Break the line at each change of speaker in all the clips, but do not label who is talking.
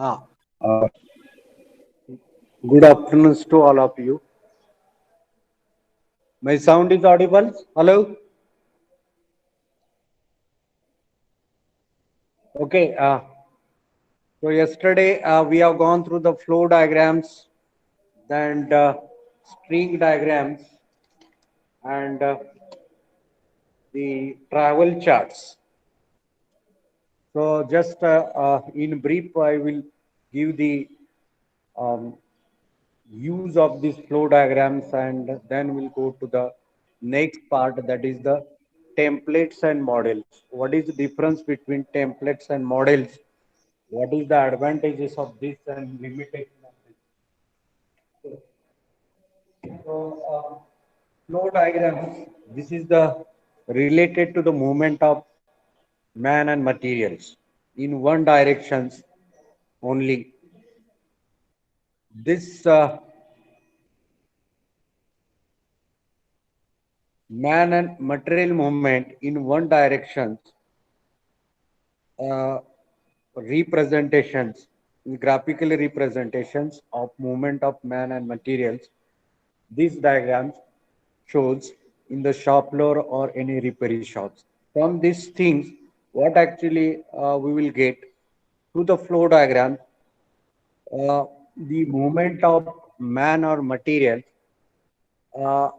Ah, good afternoon to all of you. My sound is audible? Hello? Okay. So yesterday we have gone through the flow diagrams, then string diagrams, and the travel charts. So just in brief, I will give the um, use of these flow diagrams, and then we'll go to the next part, that is the templates and models. What is the difference between templates and models? What is the advantages of this and limitation of this? So flow diagrams, this is the related to the movement of man and materials in one directions only. This man and material movement in one direction uh, representations, graphical representations of movement of man and materials. These diagrams shows in the shop floor or any repair shops. From these things, what actually we will get through the flow diagram, uh, the movement of man or material, uh,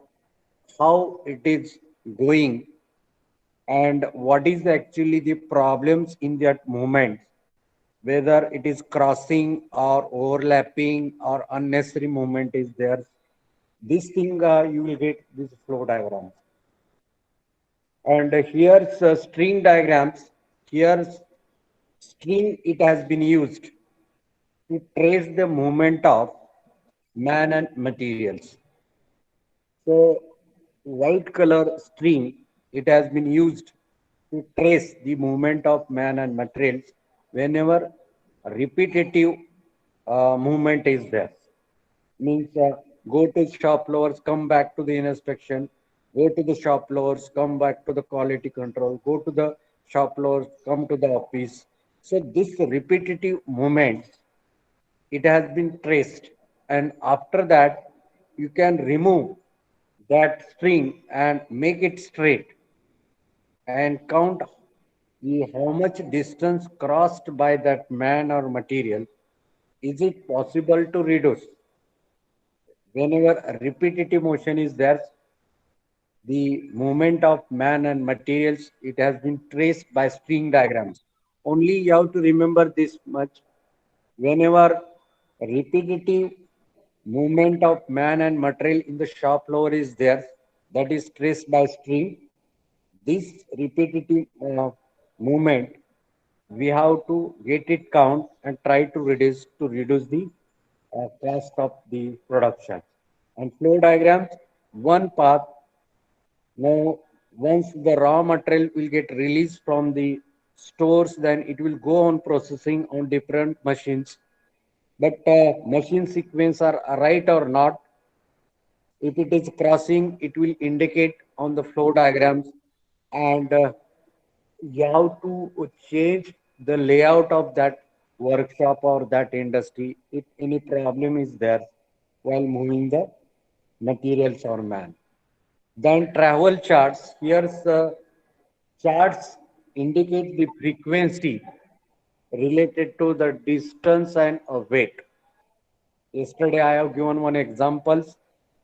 how it is going, and what is actually the problems in that movement, whether it is crossing or overlapping or unnecessary movement is there. This thing you will get this flow diagram. And here's string diagrams. Here's string, it has been used to trace the movement of man and materials. So white color string, it has been used to trace the movement of man and materials whenever repetitive movement is there. Means go to shop floors, come back to the inspection, go to the shop floors, come back to the quality control, go to the shop floors, come to the office. So this repetitive movement, it has been traced, and after that you can remove that string and make it straight and count the how much distance crossed by that man or material. Is it possible to reduce? Whenever a repetitive motion is there, the movement of man and materials, it has been traced by string diagrams. Only you have to remember this much. Whenever repetitive movement of man and material in the shop floor is there, that is traced by string. This repetitive movement, we have to get it count and try to reduce the cost of the production. And flow diagrams, one path. Now, once the raw material will get released from the stores, then it will go on processing on different machines. But machine sequence are right or not. If it is crossing, it will indicate on the flow diagrams, and you have to change the layout of that workshop or that industry if any problem is there while moving the materials or man. Then travel charts. Here's charts indicate the frequency related to the distance and weight. Yesterday I have given one examples.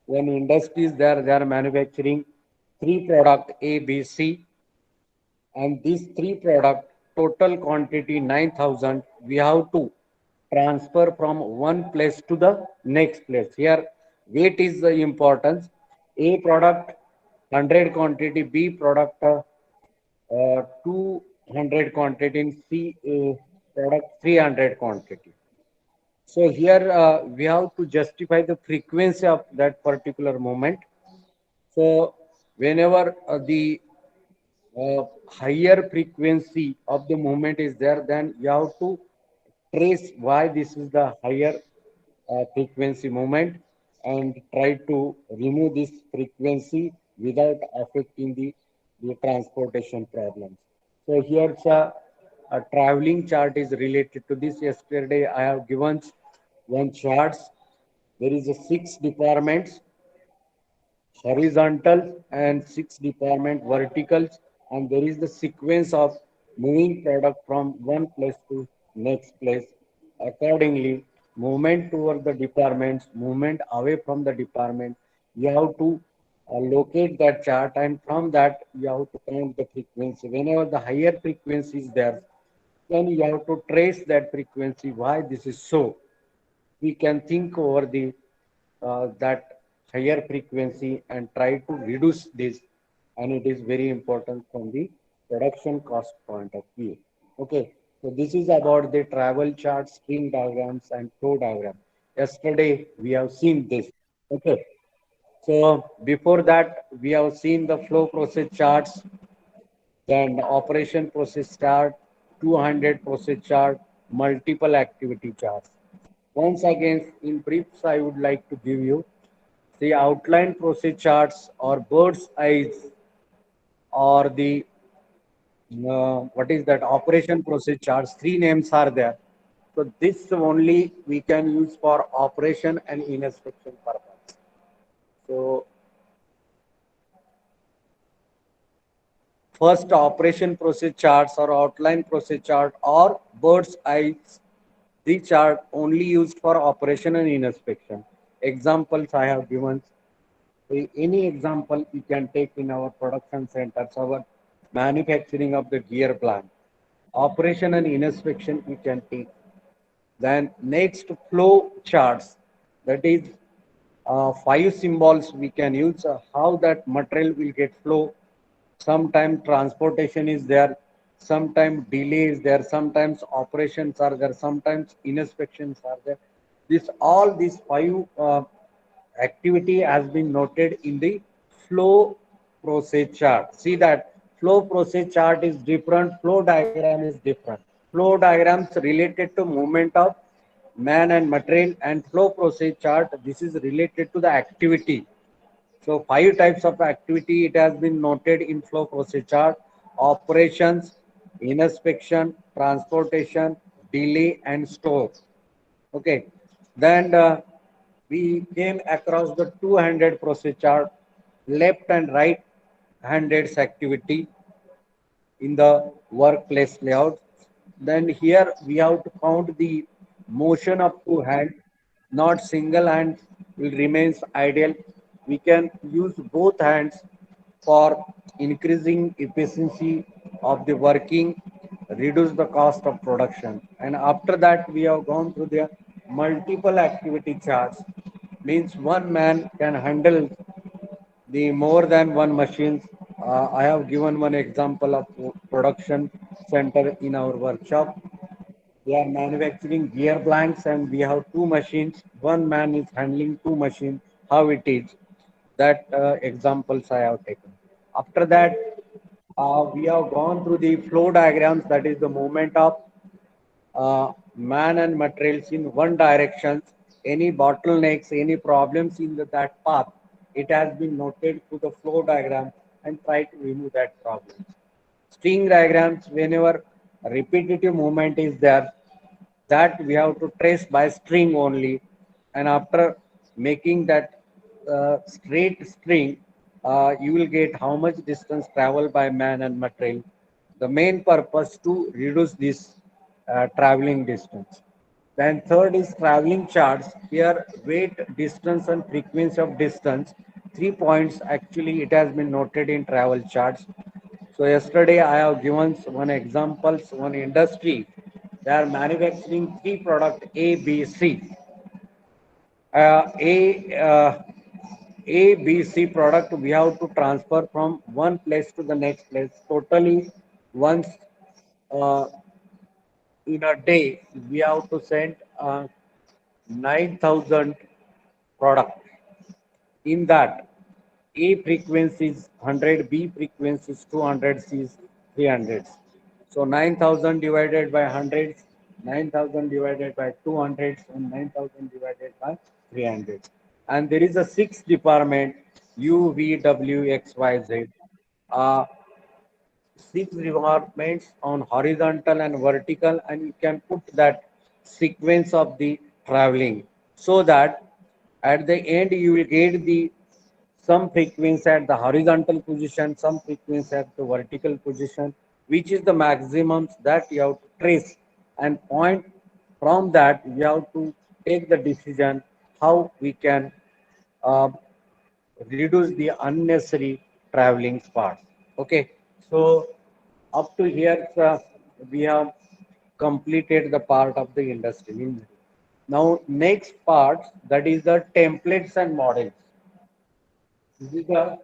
When industries there, they are manufacturing three product A, B, C, and these three product total quantity 9,000. We have to transfer from one place to the next place. Here weight is the importance. A product 100 quantity, B product 200 quantity, in C product 300 quantity. So here we have to justify the frequency of that particular moment. So whenever the higher frequency of the movement is there, then you have to trace why this is the higher frequency movement and try to remove this frequency without affecting the transportation problems. So here's A traveling chart is related to this. Yesterday, I have given one charts. There is a six departments horizontal and six department verticals, and there is the sequence of moving product from one place to next place. Accordingly, movement toward the departments, movement away from the department, you have to locate that chart, and from that you have to count the frequency. Whenever the higher frequency is there, then you have to trace that frequency, why this is so. We can think over the that higher frequency and try to reduce this, and it is very important from the production cost point of view. Okay, so this is about the travel chart, string diagrams, and flow diagram. Yesterday we have seen this. Okay, so before that we have seen the flow process charts, then operation process chart, 200 process chart, multiple activity charts. Once again, in briefs, I would like to give you the outline process charts or bird's eyes, or the what is that operation process charts. Three names are there. So this only we can use for operation and inspection purpose. So first operation process charts or outline process chart or bird's eyes. These are only used for operation and inspection. Examples I have given. Any example you can take in our production centers, our manufacturing of the gear plant, operation and inspection you can take. Then next, flow charts. That is five symbols we can use, how that material will get flow. Sometimes transportation is there, sometimes delay is there, sometimes operations are there, sometimes inspections are there. This all these five activity has been noted in the flow process chart. See that flow process chart is different, flow diagram is different. Flow diagrams related to movement of man and material, and flow process chart, this is related to the activity. So five types of activity it has been noted in flow process chart: operations, inspection, transportation, delay, and store. Okay. Then we came across the 200 process chart, left and right handed activity in the workplace layout. Then here we have to count the motion of two hands, not single hand will remains ideal. We can use both hands for increasing efficiency of the working, reduce the cost of production. And after that, we have gone through the multiple activity charts. Means one man can handle the more than one machines. I have given one example of production center in our workshop. We are manufacturing gear blanks and we have two machines. One man is handling two machines. How it is? That examples I have taken. After that, we have gone through the flow diagrams. That is the movement of man and materials in one direction. Any bottlenecks, any problems in that path, it has been noted to the flow diagram and try to remove that problem. String diagrams, whenever repetitive movement is there, that we have to trace by string only. And after making that straight string, you will get how much distance traveled by man and material. The main purpose to reduce this traveling distance. Then third is traveling charts. Here weight, distance, and frequency of distance. 3 points actually it has been noted in travel charts. So yesterday I have given one examples, one industry. They are manufacturing three product A, B, C. Uh, A, uh, A, B, C product we have to transfer from one place to the next place. Totally once uh, in a day we have to send 9,000 product. In that, A frequency is 100, B frequency is 200, C is 300. So 9,000 divided by 100, 9,000 divided by 200, and 9,000 divided by 300. And there is a sixth department, U, V, W, X, Y, Z. Uh, six requirements on horizontal and vertical, and you can put that sequence of the traveling so that at the end you will get the some frequency at the horizontal position, some frequency at the vertical position, which is the maximum that you have to trace and point. From that we have to take the decision how we can uh, reduce the unnecessary traveling part. Okay, so up to here we have completed the part of the industry. Now next part, that is the templates and models. This is the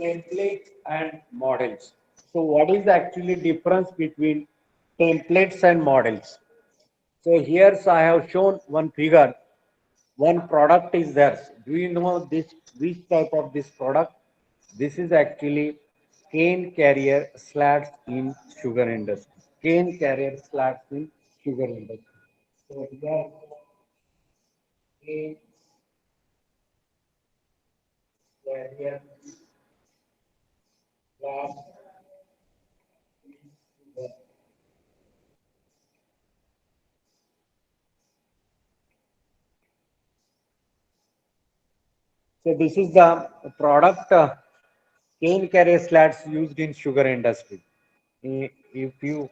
templates and models. So what is the actually difference between templates and models? So here I have shown one figure. One product is there. Do you know this which type of this product? This is actually cane carrier slats in sugar industry. Cane carrier slats in sugar industry. So here cane carrier slats in sugar. So this is the product cane carrier slats used in sugar industry. If you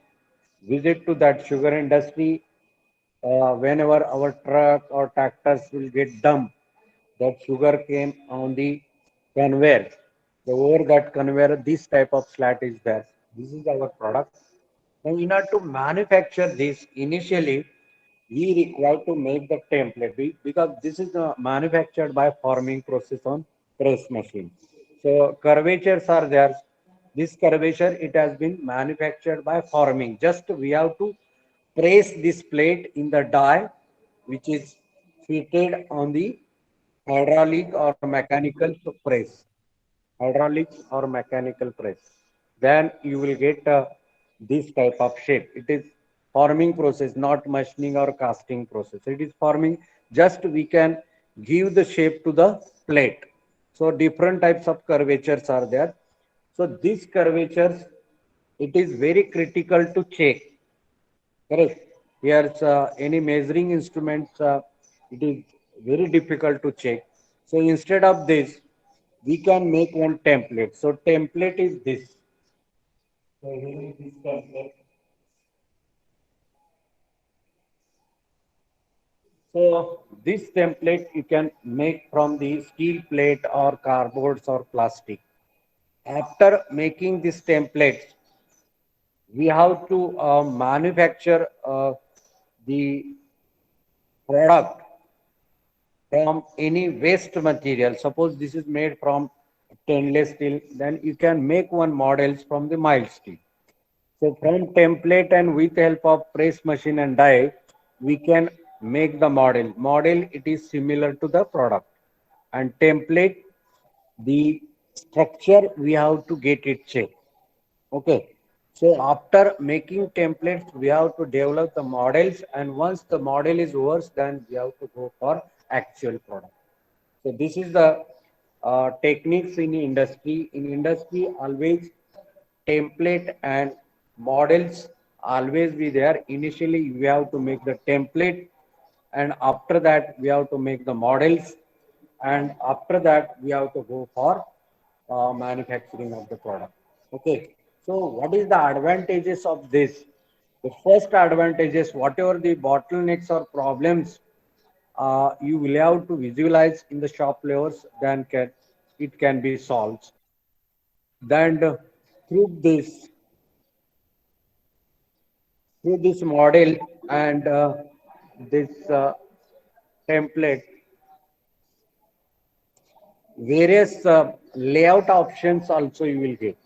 visit to that sugar industry, whenever our truck or tractors will get dumped, that sugar came on the conveyor. So over that conveyor, this type of slat is there. This is our product. Now, in order to manufacture this, initially we require to make the template because this is manufactured by forming process on press machine. So curvatures are there. This curvature it has been manufactured by forming. Just we have to press this plate in the die, which is fitted on the hydraulic or mechanical press, hydraulic or mechanical press. Then you will get this type of shape. It is forming process, not machining or casting process. It is forming. Just we can give the shape to the plate. So different types of curvatures are there. So these curvatures, it is very critical to check. Correct. Here, any measuring instruments, it is very difficult to check. So instead of this, we can make one template. So template is this. So here is this template. So this template you can make from the steel plate or cardboards or plastic. After making this template, we have to manufacture the product from any waste material. Suppose this is made from stainless steel, then you can make one models from the mild steel. So from template and with help of press machine and die, we can make the model. Model, it is similar to the product. And template, the structure, we have to get it checked. Okay. So after making templates, we have to develop the models. And once the model is over, then we have to go for actual product. So this is the techniques in industry. In industry, always template and models always be there. Initially, we have to make the template, and after that, we have to make the models, and after that, we have to go for manufacturing of the product. Okay. So, what is the advantages of this? The first advantage is whatever the bottlenecks or problems you will have to visualize in the shop levels, then it can be solved. Then through this through this model and this template, various layout options also you will get.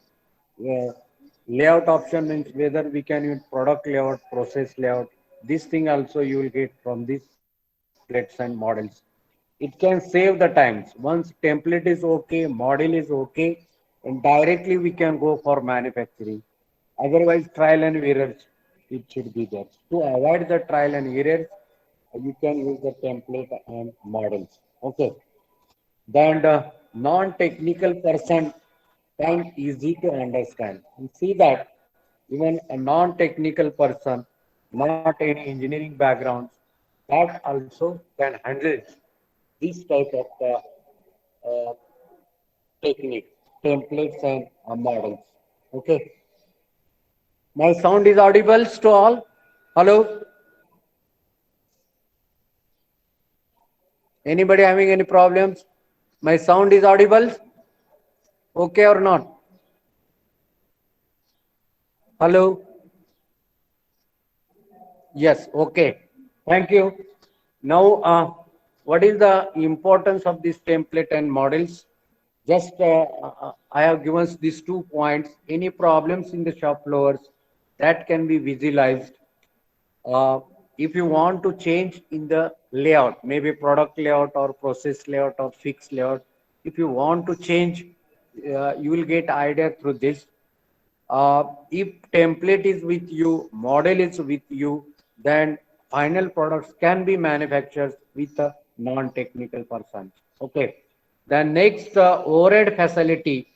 Layout option means whether we can use product layout, process layout. This thing also you will get from these templates and models. It can save the times. Once template is okay, model is okay, and directly we can go for manufacturing. Otherwise, trial and errors, it should be there. To avoid the trial and errors, you can use the template and models. Okay. Then the non-technical person and easy to understand. You see that even a non-technical person, not any engineering backgrounds, that also can handle this type of uh, technique, templates and models. Okay. My sound is audible to all. Hello. Anybody having any problems? My sound is audible. Okay or not? Hello. Yes. Okay. Thank you. Now, what is the importance of this template and models? Just I have given these 2 points. Any problems in the shop floors that can be visualized. Uh, if you want to change in the layout, maybe product layout or process layout or fixed layout, if you want to change, you will get idea through this. If template is with you, model is with you, then final products can be manufactured with a non-technical person. Okay. The next overhead facility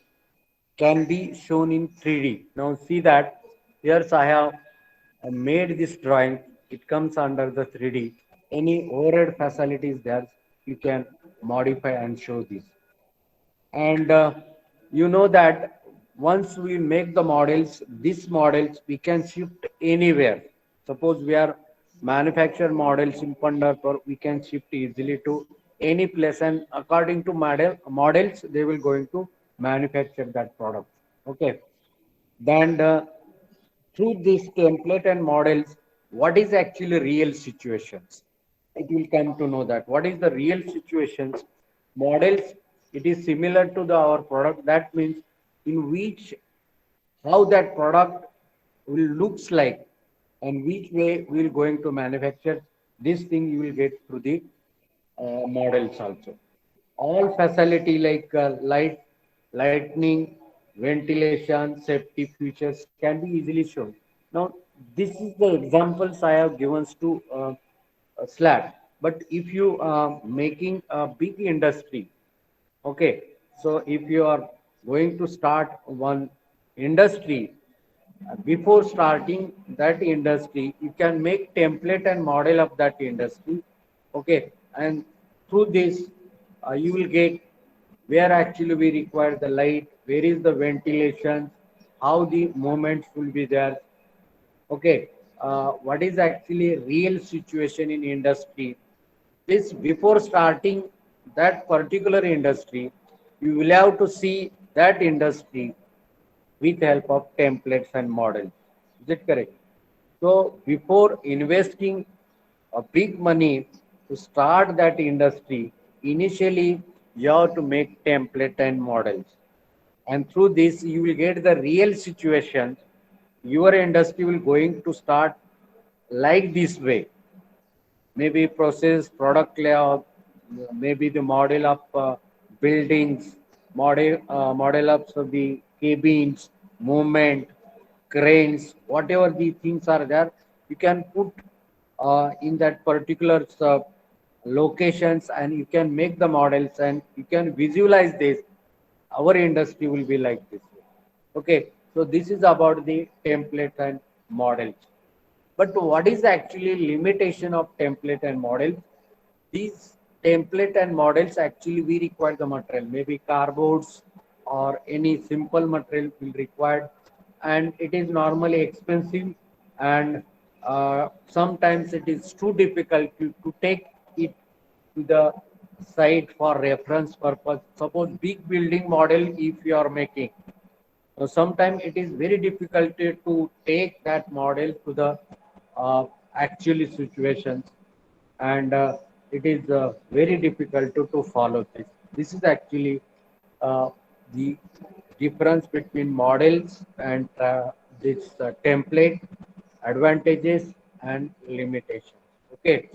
can be shown in 3D. Now see that here I have made this drawing. It comes under the 3D. Any overhead facilities there, you can modify and show this. And you know that once we make the models, these models we can shift anywhere. Suppose we are manufacture models in Pandharpur, we can shift easily to any place, and according to models, they will going to manufacture that product. Okay. Then through this template and models, what is actually real situations? It will come to know that what is the real situations. Models, it is similar to our product. That means in which how that product will looks like and which way we will going to manufacture this thing, you will get through the models also. All facility like lightning, ventilation, safety features can be easily shown. Now, this is the examples I have given to a slab. But if you are making a big industry, okay, so if you are going to start one industry, before starting that industry, you can make template and model of that industry. Okay, and through this, you will get where actually we require the light, where is the ventilation, how the movements will be there. Okay, what is actually real situation in industry. This before starting that particular industry, you will have to see that industry with help of templates and models. Is it correct? So before investing a big money to start that industry, initially you have to make template and models. And through this, you will get the real situation. Your industry will going to start like this way, maybe process, product layout, maybe the model of buildings, model of the cabins, movement, cranes, whatever the things are there, you can put in that particular locations, and you can make the models and you can visualize this. Our industry will be like this. Okay, so this is about the template and models. But what is actually limitation of template and models? These template and models actually we require the material, maybe cardboards or any simple material will required, and it is normally expensive, and sometimes it is too difficult to take it to the site for reference purpose. Suppose big building model if you are making, so sometimes it is very difficult to take that model to the actual situations, and it is very difficult to follow this. This is actually the difference between models and this template, advantages and limitations. Okay,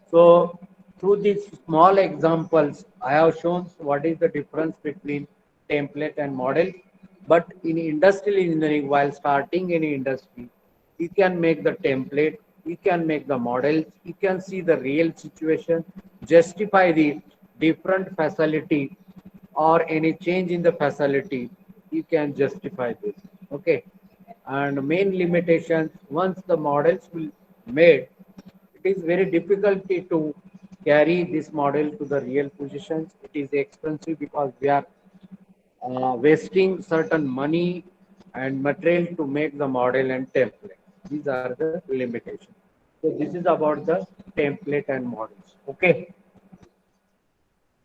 so through these small examples, I have shown what is the difference between template and model. But in industrial engineering, while starting any industry, you can make the template, you can make the models, you can see the real situation, justify the different facility or any change in the facility. you can justify this. Okay. And main limitations, once the models will made, it is very difficult to carry this model to the real positions. It is expensive because we are wasting certain money and material to make the model and template. These are the limitations. So this is about the template and models. Okay.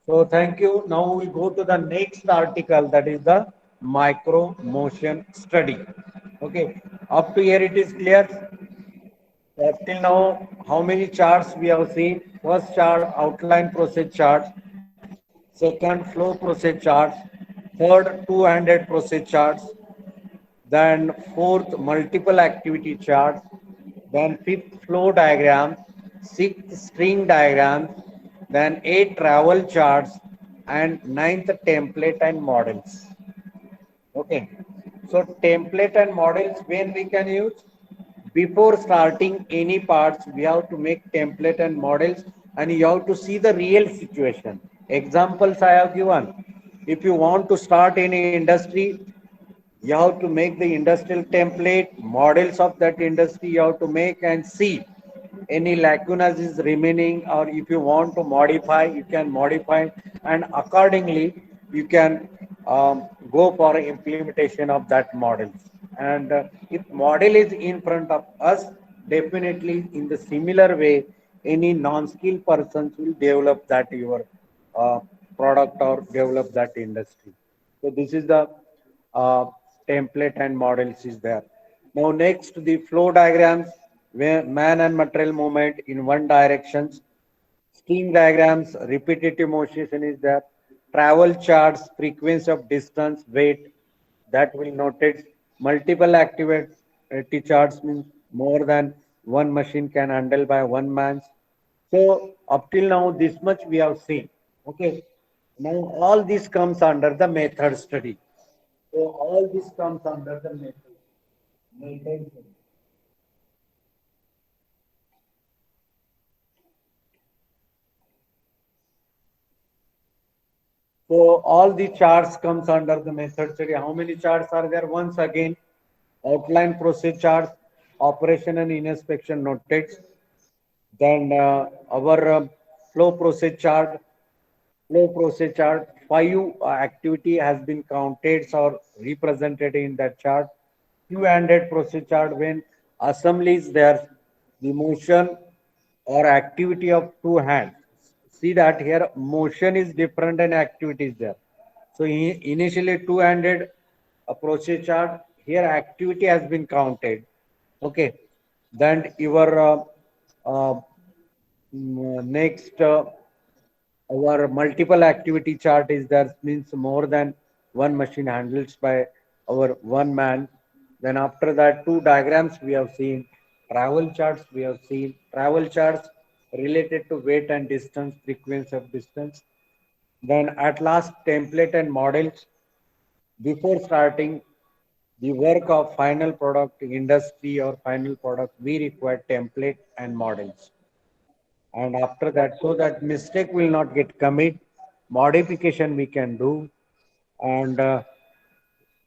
So thank you. Now we go to the next article, that is the micro motion study. Okay. Up to here it is clear. Till now, how many charts we have seen? First chart, outline process chart. Second, flow process charts. Third, two-handed process charts. Then fourth, multiple activity chart. Then fifth, flow diagram. Sixth, string diagram. Then eight, travel charts. And ninth, template and models. Okay. So template and models, when we can use? Before starting any parts, we have to make template and models, and you have to see the real situation. Examples I have given. If you want to start any industry, you have to make the industrial template, models of that industry you have to make and see any lacunas is remaining, or if you want to modify, you can modify, and accordingly you can go for implementation of that model. And if model is in front of us, definitely in the similar way, any non-skilled persons will develop that your uh, product or develop that industry. So this is the uh, template and models is there. Now next, the flow diagrams, where man and material movement in one directions. Steam diagrams, repetitive motion is there. Travel charts, frequency of distance, weight, that will noted. Multiple activity charts means more than one machine can handle by one man. So up till now, this much we have seen. Okay. Now all this comes under the method study. So all this comes under the method. Method study. So all the charts comes under the method study. How many charts are there? Once again, outline process charts, operation and inspection noted. Then our flow process chart, five activity has been counted or represented in that chart. Two-handed process chart, when assembly is there, the motion or activity of two hands. See that here motion is different and activity is there. So initially two-handed process chart, here activity has been counted. Okay. Then your uh, next our multiple activity chart is there, means more than one machine handles by our one man. Then after that, two diagrams we have seen, travel charts we have seen, travel charts related to weight and distance, frequency of distance. Then at last, template and models. Before starting the work of final product industry or final product, we require template and models. And after that, so that mistake will not get commit, modification we can do. And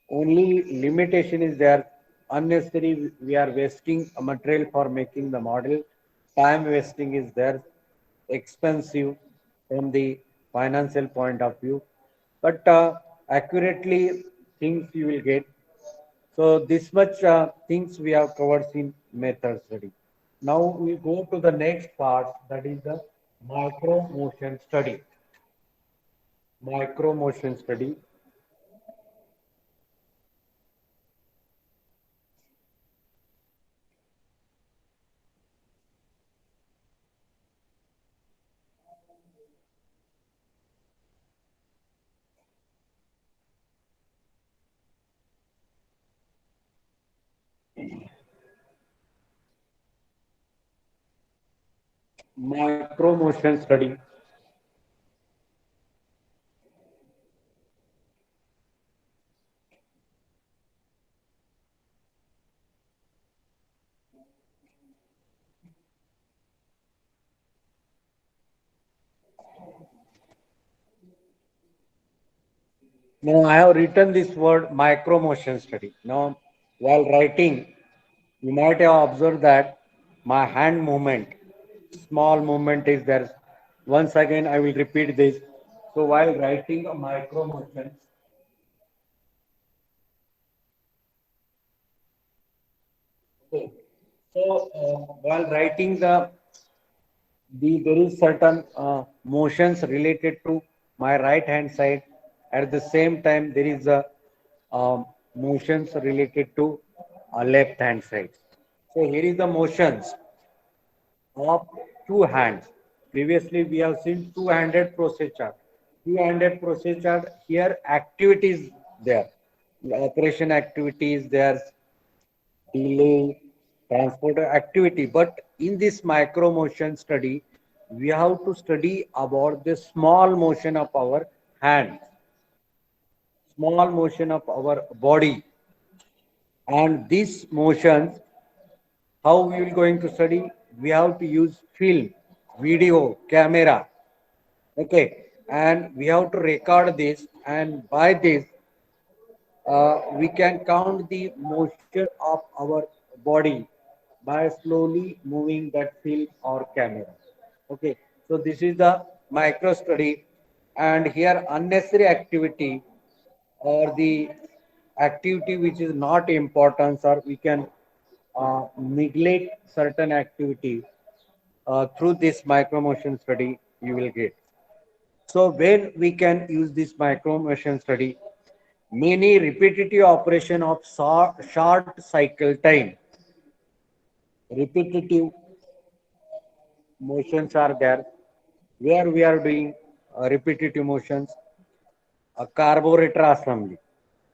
only limitation is there, unnecessary we are wasting a material for making the model, time wasting is there, expensive from the financial point of view, but accurately things you will get. So this much things we have covered in method study. Now we go to the next part, that is the micro motion study. Micro motion study. Micro motion study. Now I have written this word micro motion study. Now, while writing, you might have observed that my hand movement, small movement is there. Once again, I will repeat this. So while writing a micro motion, okay. So while writing there is certain motions related to my right hand side. At the same time, there is a motions related to left hand side. So here is the motions of two hands. Previously, we have seen two-handed procedure. Two-handed procedure here activities there. Operation activities there, delay, transport activity. But in this micro motion study, we have to study about the small motion of our hand, small motion of our body. And these motions, how we will going to study? We have to use film, video, camera. Okay. And we have to record this. And by this, we can count the motion of our body by slowly moving that film or camera. Okay, so this is the micro study, and here unnecessary activity or the activity which is not important, or we can neglect certain activity through this micro motion study you will get. So when we can use this micro motion study, many repetitive operation of short cycle time, repetitive motions are there where we are doing repetitive motions, a carburetor assembly.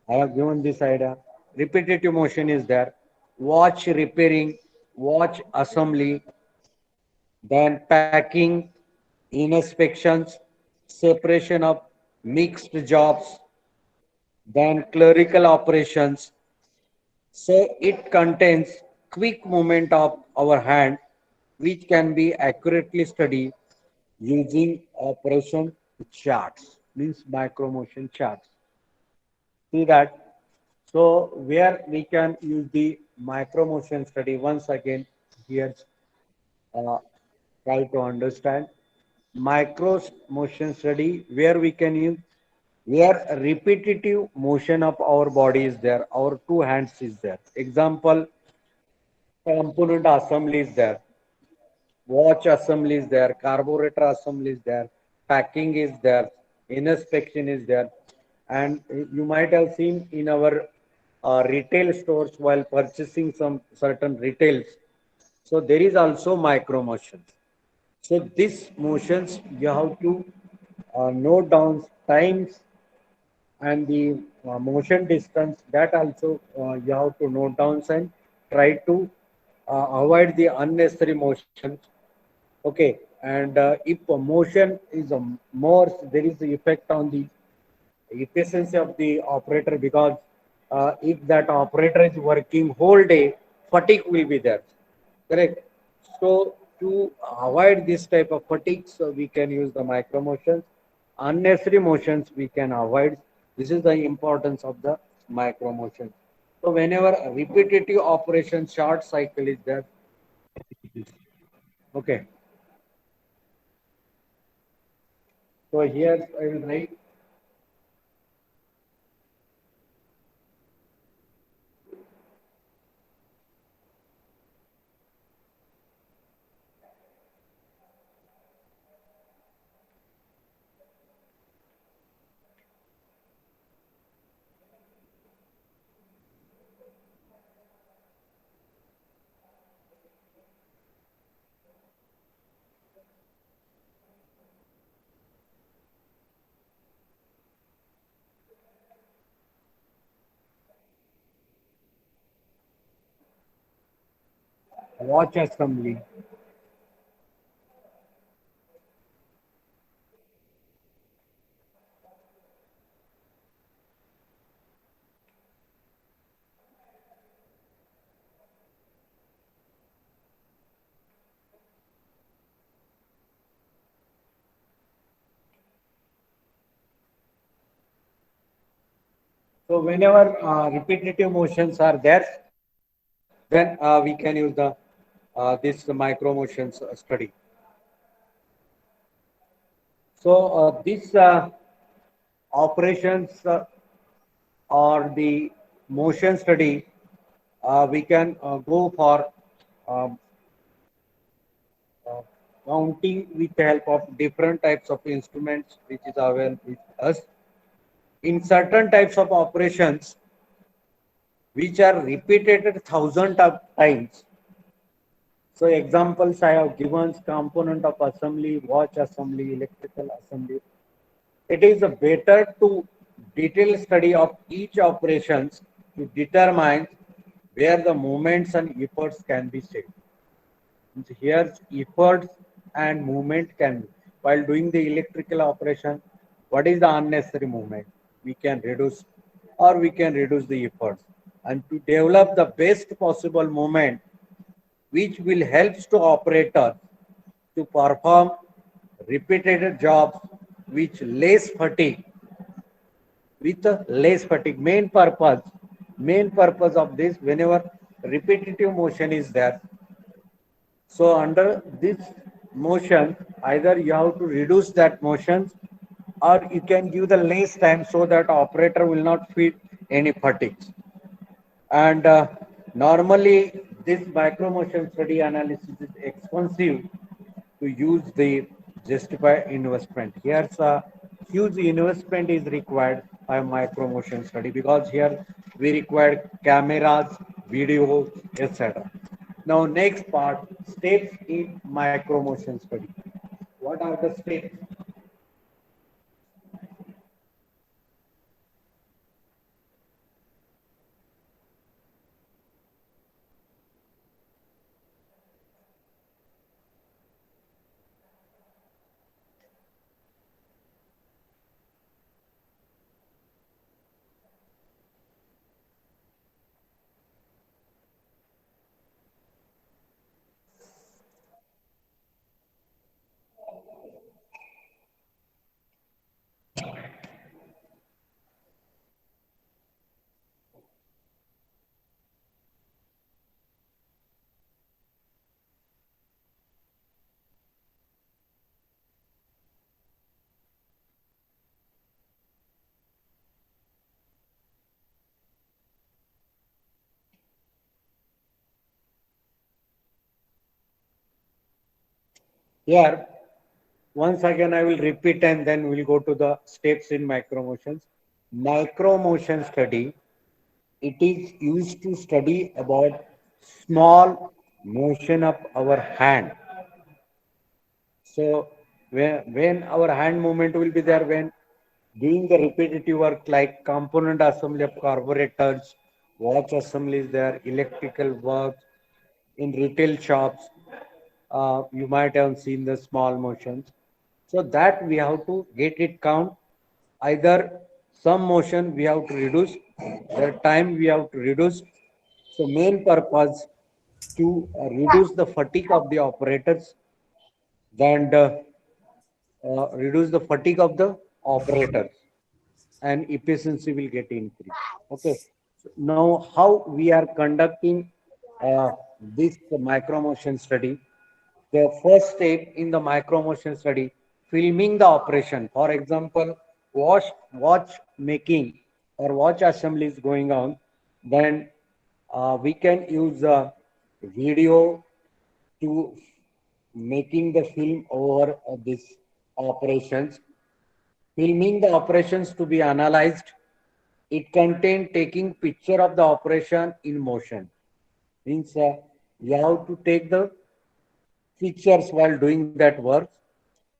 I have given this idea. Repetitive motion is there. Watch repairing, watch assembly, then packing, inspections, separation of mixed jobs, then clerical operations. So it contains quick movement of our hand, which can be accurately studied using operation charts, means micro motion charts. See that? So where we can use the micro motion study once again here, uh, try to understand micro motion study where we can use where repetitive motion of our body is there, our two hands is there. Example, component assembly is there, watch assembly is there, carburetor assembly is there, packing is there, inspection is there, and you might have seen in our retail stores while purchasing some certain retails. So there is also micro motions. So these motions you have to note down times and the motion distance, that also you have to note down and try to avoid the unnecessary motions. Okay, and if a motion is more, there is the effect on the efficiency of the operator, because if that operator is working whole day, fatigue will be there. Correct. So to avoid this type of fatigue, so we can use the micro motions. Unnecessary motions we can avoid. This is the importance of the micro motion. So whenever a repetitive operation short cycle is there, okay. So here I will write watch assembly. So whenever repetitive motions are there, then we can use the this micro motions study. So this operations or the motion study, we can go for um, uh, counting with the help of different types of instruments which is available with us. In certain types of operations which are repeated thousand of times. So examples I have given: component of assembly, watch assembly, electrical assembly. It is better to detailed study of each operations to determine where the movements and efforts can be saved. Here efforts and movement can be. While doing the electrical operation, what is the unnecessary movement? We can reduce, or we can reduce the efforts. And to develop the best possible movement which will help to operator to perform repeated jobs with less fatigue, main purpose of this, whenever repetitive motion is there, so under this motion, either you have to reduce that motion or you can give the less time so that operator will not feel any fatigue. And normally, this micro motion study analysis is expensive to use the justify investment. Here's a huge investment is required by micro motion study because here we require cameras, video, etc. Now, next part, steps in micro motion study. What are the steps? Here, once again, I will repeat and then we'll go to the steps in micro motions. Micro motion study, it is used to study about small motion of our hand. So when our hand movement will be there when doing the repetitive work like component assembly of carburetors, watch assembly is there, electrical work in retail shops, you might have seen the small motions. So that we have to get it count. Either some motion we have to reduce, the time we have to reduce. So main purpose to reduce the fatigue of the operators, then reduce the fatigue of the operators and efficiency will get increased. Okay. So now how we are conducting this micro motion study? The first step in the micro motion study, filming the operation. For example, watch making or watch assembly is going on, then we can use video to making the film over this operations. Filming the operations to be analyzed. It contains taking picture of the operation in motion. Means you have to take the pictures while doing that work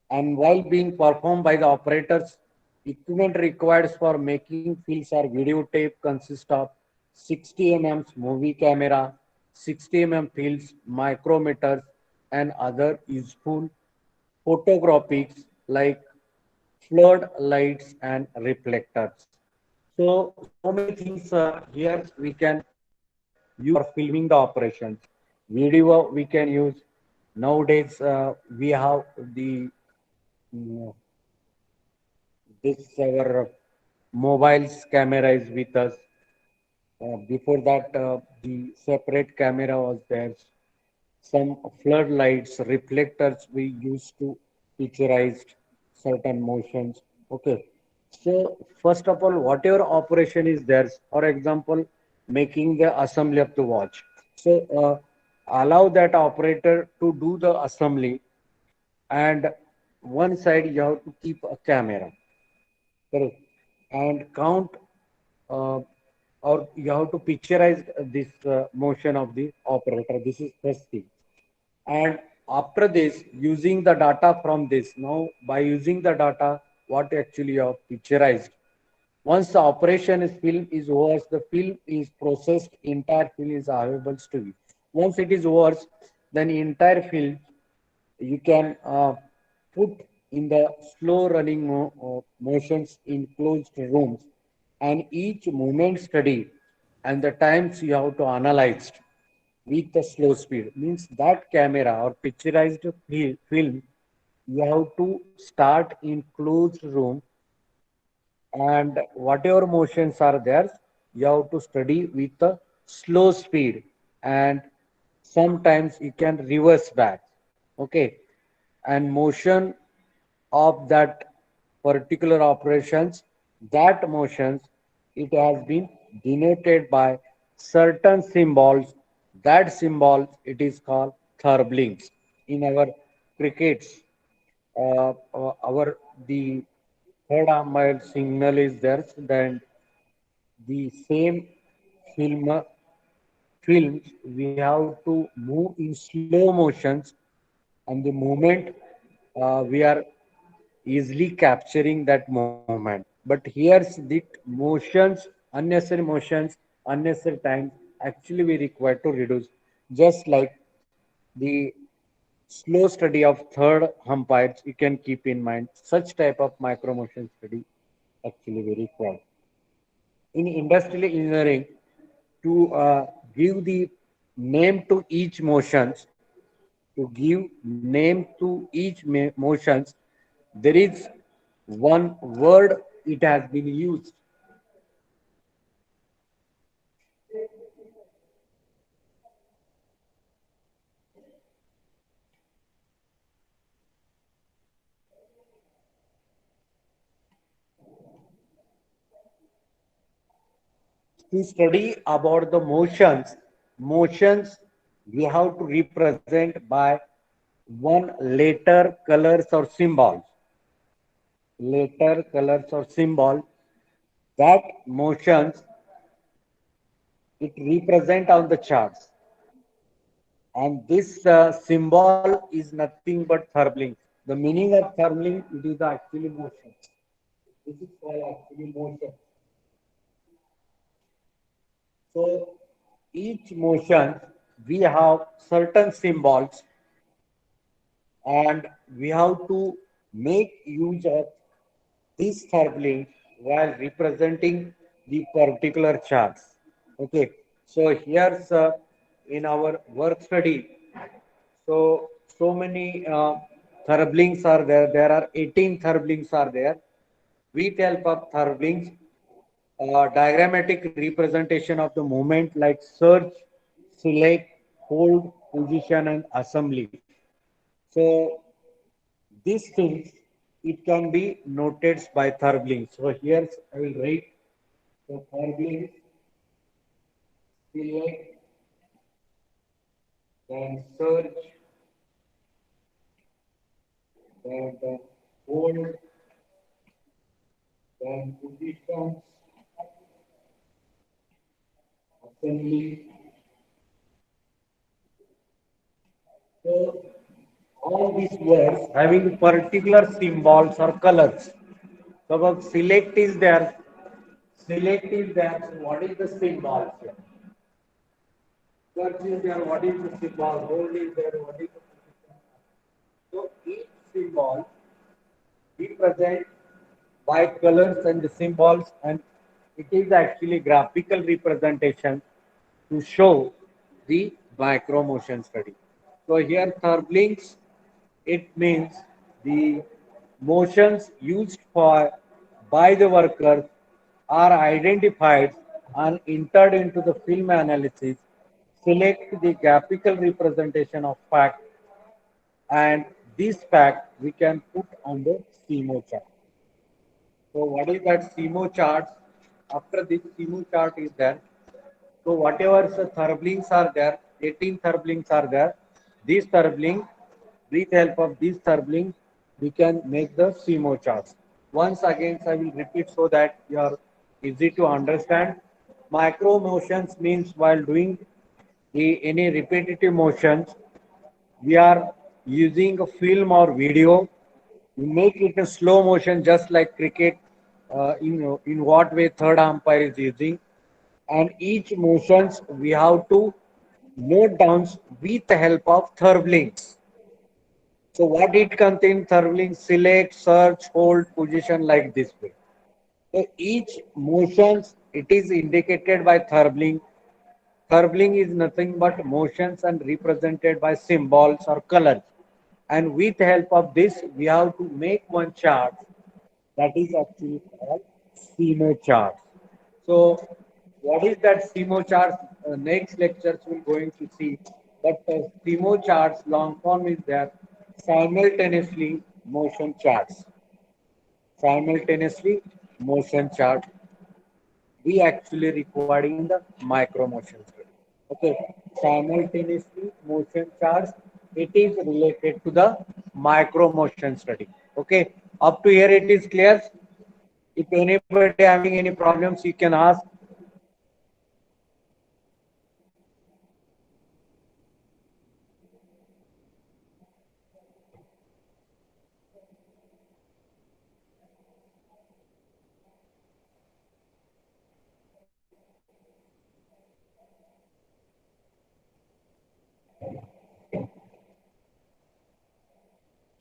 and while being performed by the operators. Equipment required for making fields or videotape consist of 60 mm movie camera, 60 fields, micrometers, and other useful photographics like floodlights and reflectors. So many things here we can use for filming the operations. Video we can use. Nowadays we have the this our mobile's camera is with us. Before that, the separate camera was there. Some floodlights, reflectors we used to picturize certain motions. Okay. So first of all, whatever operation is there, for example, making the assembly of the watch. So allow that operator to do the assembly, and one side you have to keep a camera, correct, and count, uh, or you have to picturize this motion of the operator. This is first thing. And after this, using the data from this, now by using the data, what actually you have picturized. Once the operation is film is over, the film is processed, entire film is available to you. Once it is over, then entire film you can put in the slow running motions in closed rooms, and each movement study and the times you have to analyze with the slow speed means that camera or picturized film you have to start in closed room, and whatever motions are there you have to study with the slow speed, and sometimes you can reverse back. Okay. And motion of that particular operations, that motions, it has been denoted by certain symbols. That symbol it is called thurblings. In our crickets, our the third umpire signal is there, then the same film films we have to move in slow motions, and the moment we are easily capturing that moment. But here's the motions, unnecessary motions, unnecessary time actually we require to reduce. Just like the slow study of third umpires, you can keep in mind such type of micro motion study actually we require. In industrial engineering, to give the name to each motions, to give name to each motions, there is one word it has been used. To study about the motions we have to represent by one letter, colors or symbols. Letter, colors or symbol, that motions it represent on the charts. And this symbol is nothing but tharbling. The meaning of tharbling, it is actually motion. This is called actually motion. So each motion we have certain symbols, and we have to make use of this tharbling while representing the particular charts. Okay. So here's in our work study. So many therblings are there. There are 18 therblings are there. With help of therblings, diagrammatic representation of the movement like search, select, hold, position, and assembly. So these things it can be noted by therblings. So here I will write the therblings, select, then search, then hold, then position, assembly. So all these words having particular symbols or colors. So select is there. Select is there. So what is the symbol? Search is there. What is the symbol? Hold is there. What is the so each symbol represent by colors and the symbols, and it is actually graphical representation to show the micro motion study. So here therblings, it means the motions used for by the worker are identified and entered into the film analysis, select the graphical representation of fact, and this fact we can put on the CMO chart. So what is that CMO chart? After this CMO chart is there, so whatever the therblings are there, 18 therblings are there. These therblings, with help of these therblings, we can make the CMO charts. Once again, I will repeat so that you are easy to understand. Micro motions means while doing any repetitive motions, we are using a film or video. We make it a slow motion, just like cricket. In what way third umpire is using, and each motions we have to note down with the help of therblings. So what it contains, therblings, select, search, hold, position, like this way. So each motions it is indicated by thirbling. Thirbling is nothing but motions and represented by symbols or colors. And with help of this, we have to make one chart that is actually called CMO chart. So, what is that CMO chart? Next lectures we're going to see. But CMO charts long form is there simultaneously motion charts. Simultaneously motion chart we actually required in the micro motion study. Okay, simultaneously motion charts it is related to the micro motion study. Okay, up to here it is clear. If anybody having any problems, you can ask.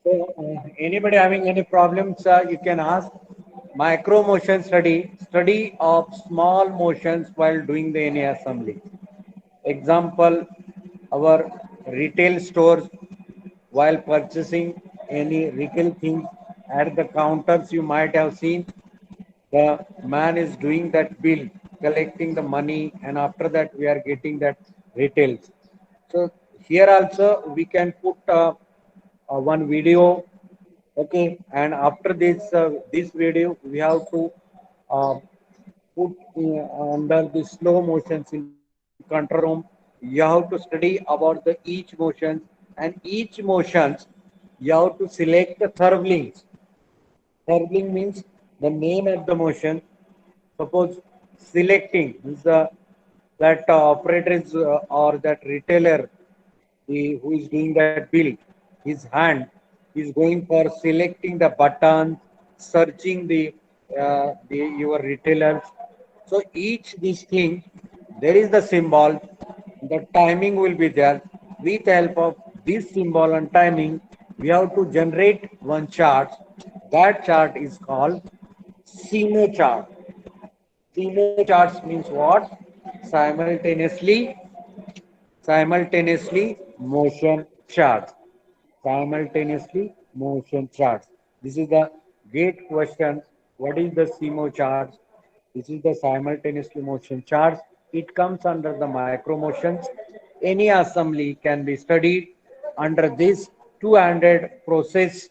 So, anybody having any problems, you can ask. Micro motion study of small motions while doing the any assembly. Example, our retail stores while purchasing any retail things at the counters, you might have seen the man is doing that bill, collecting the money, and after that we are getting that retails. So here also we can put one video, okay, and after this video we have to uh, put under the slow motions in control room. You have to study about the each motions, and each motions you have to select the therblings. Thurling means the name of the motion. Suppose selecting is the that operator is or that retailer who is doing that bill, his hand is going for selecting the button, searching the your retailers. So each this thing, there is the symbol, the timing will be there. With the help of this symbol and timing, we have to generate one chart. That chart is called CMO chart. CMO charts means what? Simultaneously simultaneously motion charts. Simultaneously motion charts. This is the gate question. What is the CMO charts? This is the simultaneously motion charts. It comes under the micro motions. Any assembly can be studied under this two-handed process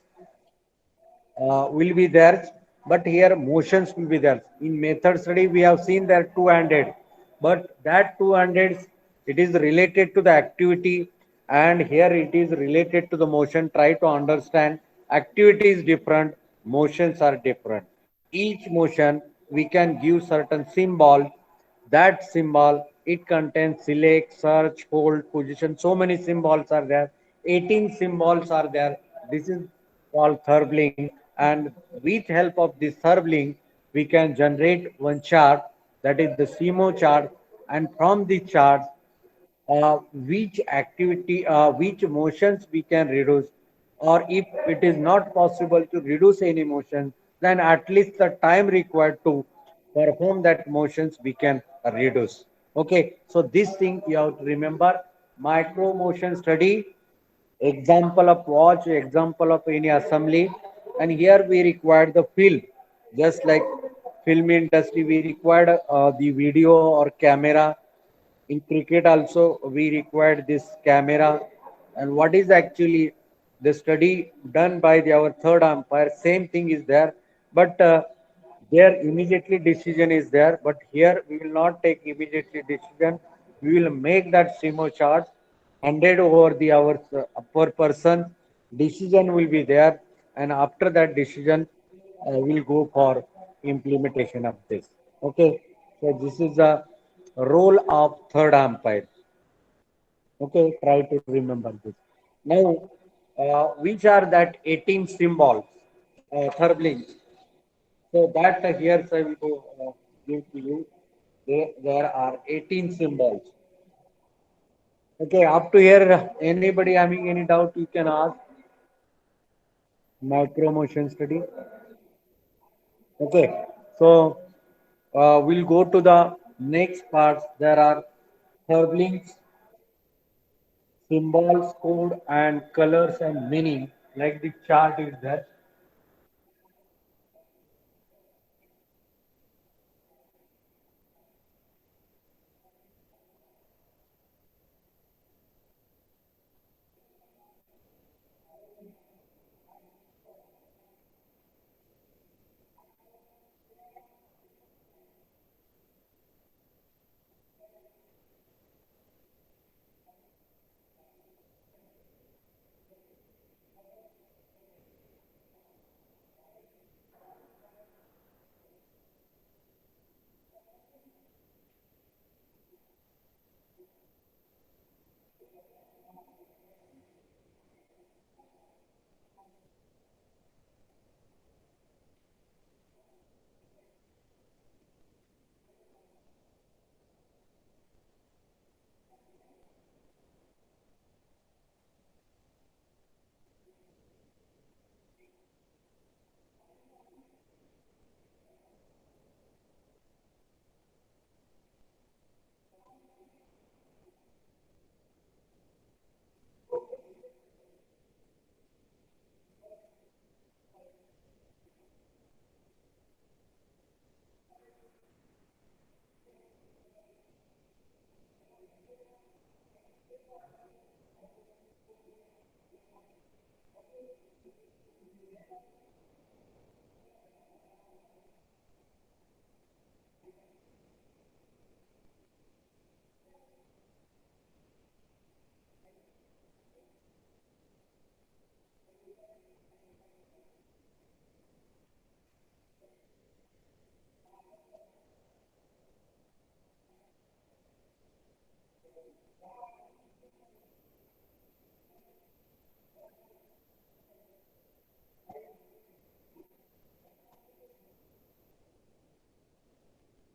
will be there, but here motions will be there. In method study, we have seen that two-handed, but that two-handed, it is related to the activity, and here it is related to the motion. Try to understand. Activity is different, motions are different. Each motion, we can give certain symbol. That symbol, it contains select, search, hold, position. So many symbols are there. 18 symbols are there. This is called thirbling, and with help of this thirbling we can generate one chart, that is the CMO chart, and from the chart which activity which motions we can reduce, or if it is not possible to reduce any motion, then at least the time required to perform that motions we can reduce. Okay, so this thing you have to remember. Micro motion study, example of watch, example of any assembly, and here we require the film, just like film industry, we required the video or camera. In cricket also, we required this camera. And what is actually the study done by our third umpire? Same thing is there, but there immediately decision is there. But here we will not take immediately decision. We will make that SIMO chart handed over the our upper person. Decision will be there, and after that decision, we'll go for implementation of this. Okay, so this is the role of third umpire. Okay, try to remember this. Now, which are that 18 symbols, thirblings? So that here I will go give to you. There are 18 symbols. Okay, up to here, anybody having any doubt, you can ask. Micro motion study. Okay, so we'll go to the next part. There are thirblings, symbols, code, and colors and meaning. Like the chart is there.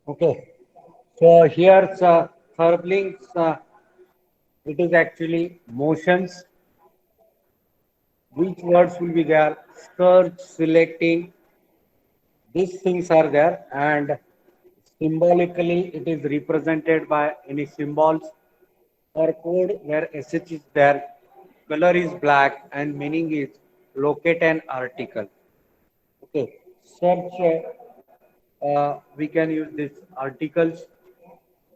Okay, so here's thirblings. It is actually motions. Which words will be there? Search, selecting. These things are there, and symbolically it is represented by any symbols or code where SH is there. Color is black, and meaning is locate an article. Okay, search. We can use these articles,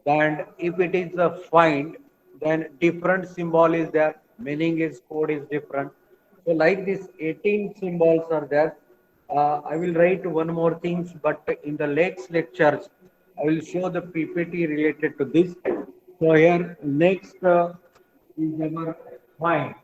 and if it is a find, then different symbol is there, meaning is code is different. So like this 18 symbols are there. I will write one more things, but in the next lectures I will show the PPT related to this. So here next is our find.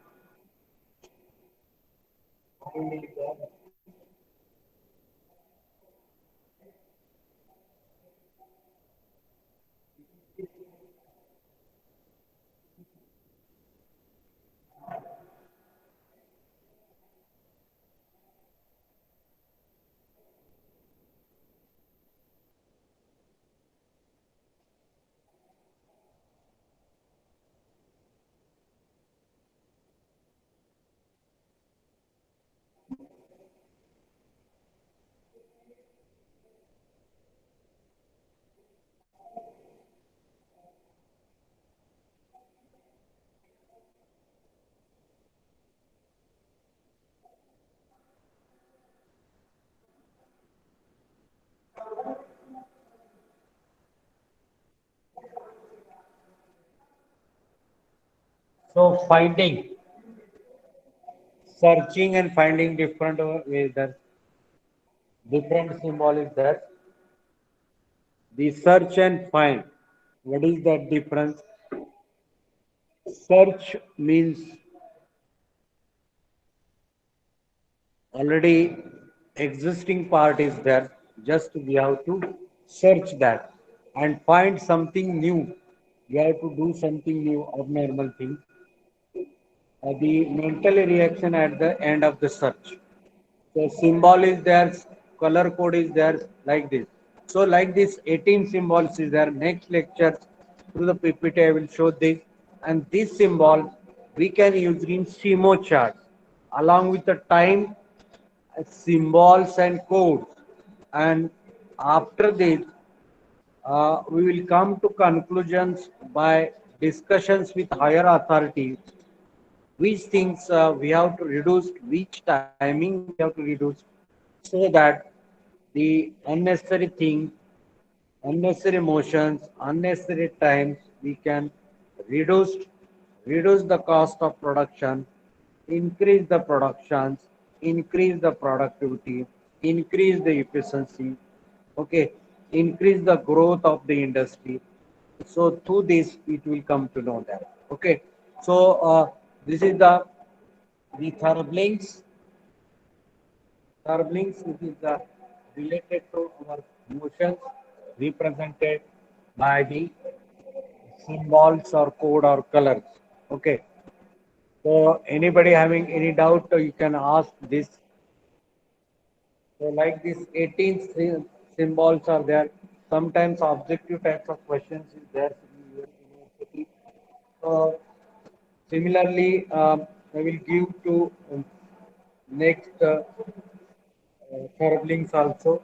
So finding, searching and finding different ways. That different symbol is there. The search and find. What is that difference? Search means already existing part is there. Just we have to search that and find something new. We have to do something new, abnormal thing. The mental reaction at the end of the search. So symbol is there, color code is there, like this. So like this, 18 symbols is there. Next lecture through the PPT, I will show this. And this symbol we can use in CMO charts along with the time, symbols and codes. And after this, we will come to conclusions by discussions with higher authorities which things we have to reduce, which timing we have to reduce, so that the unnecessary thing, unnecessary motions, unnecessary times we can reduce, reduce the cost of production, increase the productions, increase the productivity, increase the efficiency, okay, increase the growth of the industry. So through this, it will come to know that. Okay. So this is the third links. Third links, which is related to our emotions represented by the symbols or code or colors. Okay. So anybody having any doubt, you can ask this. So like this 18 symbols are there. Sometimes objective types of questions is there in your university. So similarly, I will give to next third links also.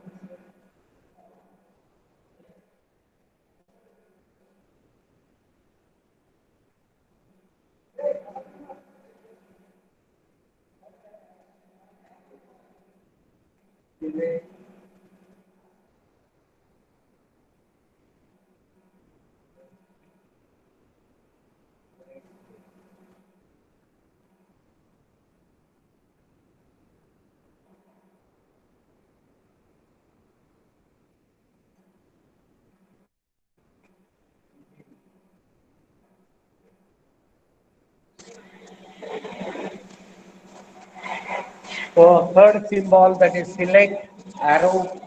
So third symbol, that is select arrow.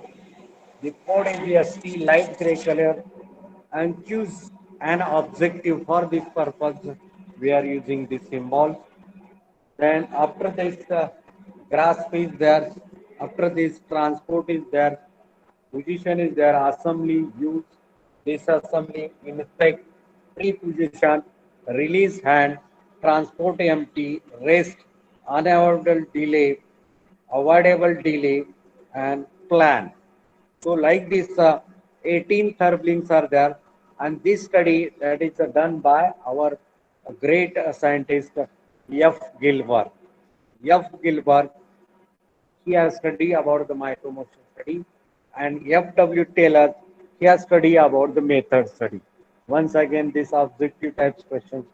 The code is the ST light gray color, and choose an objective for this purpose. We are using this symbol. Then after this, grasp is there. After this, transport is there. Position is there. Assembly, use, disassembly, inspect, pre-position, release hand, transport empty, rest, unavoidable delay, avoidable delay, and plan. So like this, 18 third are there, and this study that is done by our great scientist F. Gilbert. F. Gilbert, he has studied about the micromotion study, and F. W. Taylor, he has studied about the method study. Once again, this objective types questions.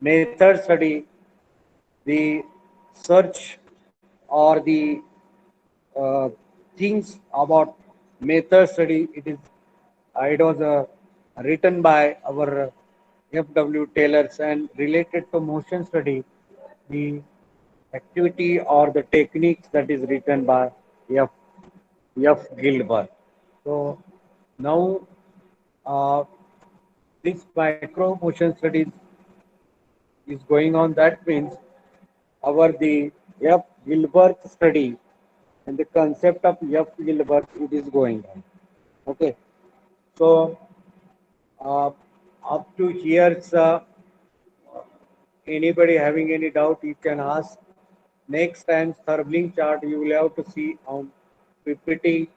Method study, the search or the things about method study. It was written by our F.W. Taylors and related to motion study, the activity or the techniques that is written by F. F. Gilbert. So now uh, this micro motion studies is going on. That means our the F. Gilbert study and the concept of F. Gilbert, it is going on. Okay. So uh, up to here, anybody having any doubt, you can ask. Next time, Sterling chart, you will have to see on PPT.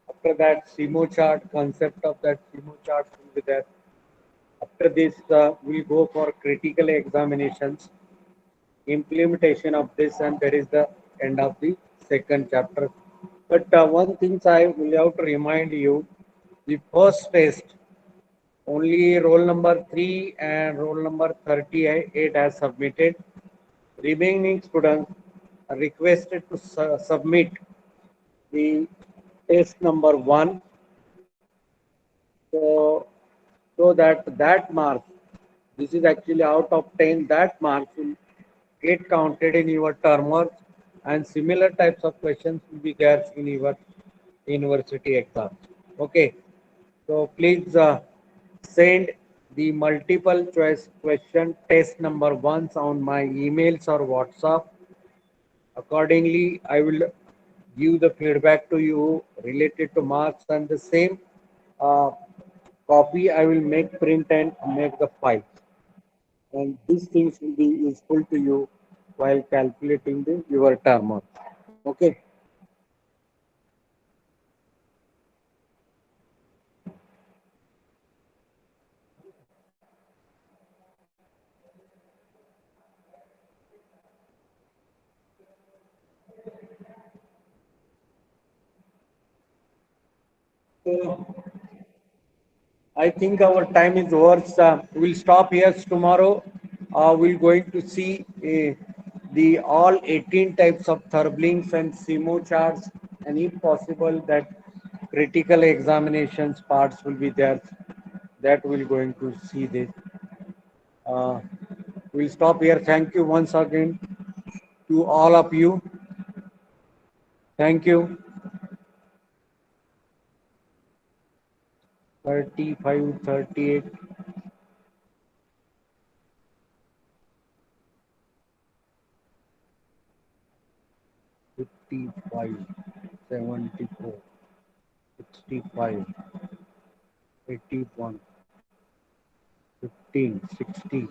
After that, SIMO chart, concept of that SIMO chart will be there. After this, we'll go for critical examinations, implementation of this, and that is the end of the second chapter. But one thing I will have to remind you, the first test Only roll number 3 and roll number 38 has submitted. Remaining students are requested to submit the test number 1. So, so that mark, this is actually out of 10, that marks will get counted in your term work, and similar types of questions will be there in your university exam. Okay, so please send the multiple choice question test number ones on my emails or WhatsApp. Accordingly, I will give the feedback to you related to marks, and the same uh, copy I will make print and make the file. And these things will be useful to you while calculating your term marks. Okay. So I think our time is over. We'll stop here tomorrow. We're going to see the all 18 types of therblings and SIMO charts, and if possible, that critical examinations parts will be there. That we're going to see this. Uh, we'll stop here. Thank you once again to all of you. Thank you. 35, 38, 55, 74, 65, 81, 15, 60.